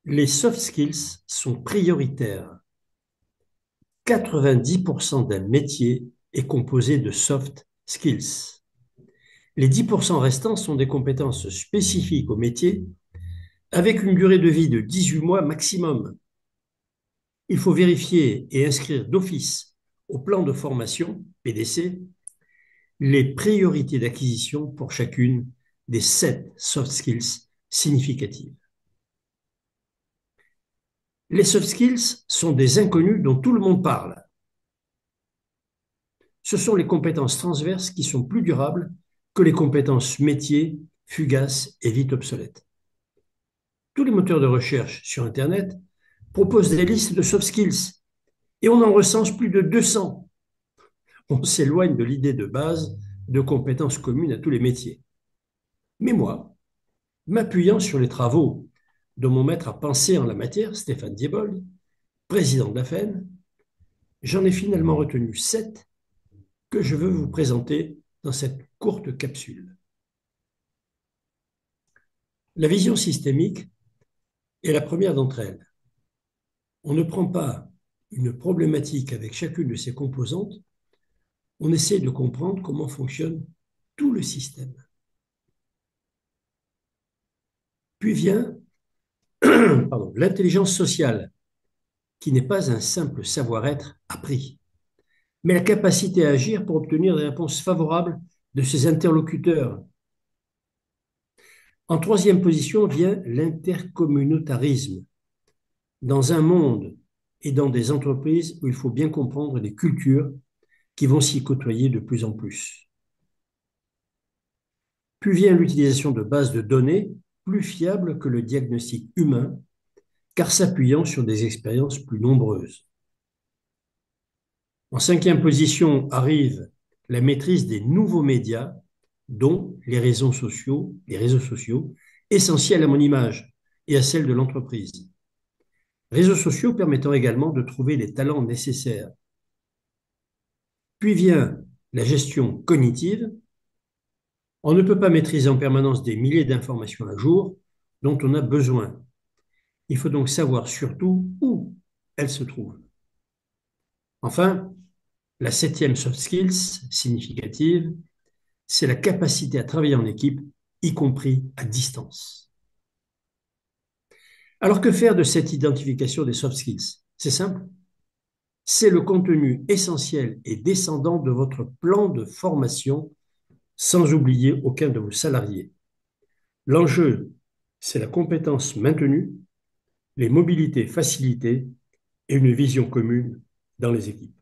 Les soft skills sont prioritaires. 90% d'un métier est composé de soft skills. Les 10% restants sont des compétences spécifiques au métier avec une durée de vie de 18 mois maximum. Il faut vérifier et inscrire d'office au plan de formation, PDC, les priorités d'acquisition pour chacune des 7 soft skills significatives. Les soft skills sont des inconnus dont tout le monde parle. Ce sont les compétences transverses qui sont plus durables que les compétences métiers, fugaces et vite obsolètes. Tous les moteurs de recherche sur Internet proposent des listes de soft skills et on en recense plus de 200. On s'éloigne de l'idée de base de compétences communes à tous les métiers. Mais moi, m'appuyant sur les travaux de mon maître à penser en la matière, Stéphane Diebold, président de la FEN, j'en ai finalement retenu 7 que je veux vous présenter dans cette courte capsule. La vision systémique est la première d'entre elles. On ne prend pas une problématique avec chacune de ses composantes, on essaie de comprendre comment fonctionne tout le système. Puis vient l'intelligence sociale, qui n'est pas un simple savoir-être appris, mais la capacité à agir pour obtenir des réponses favorables de ses interlocuteurs. En troisième position vient l'intercommunautarisme. Dans un monde et dans des entreprises où il faut bien comprendre les cultures qui vont s'y côtoyer de plus en plus. Puis vient l'utilisation de bases de données plus fiables que le diagnostic humain, car s'appuyant sur des expériences plus nombreuses. En cinquième position arrive la maîtrise des nouveaux médias, dont les réseaux sociaux, essentiels à mon image et à celle de l'entreprise. Réseaux sociaux permettant également de trouver les talents nécessaires. Puis vient la gestion cognitive. On ne peut pas maîtriser en permanence des milliers d'informations à jour dont on a besoin. Il faut donc savoir surtout où elles se trouvent. Enfin, la septième soft skills significative, c'est la capacité à travailler en équipe, y compris à distance. Alors que faire de cette identification des soft skills? C'est simple. C'est le contenu essentiel et descendant de votre plan de formation, sans oublier aucun de vos salariés. L'enjeu, c'est la compétence maintenue, les mobilités facilitées et une vision commune dans les équipes.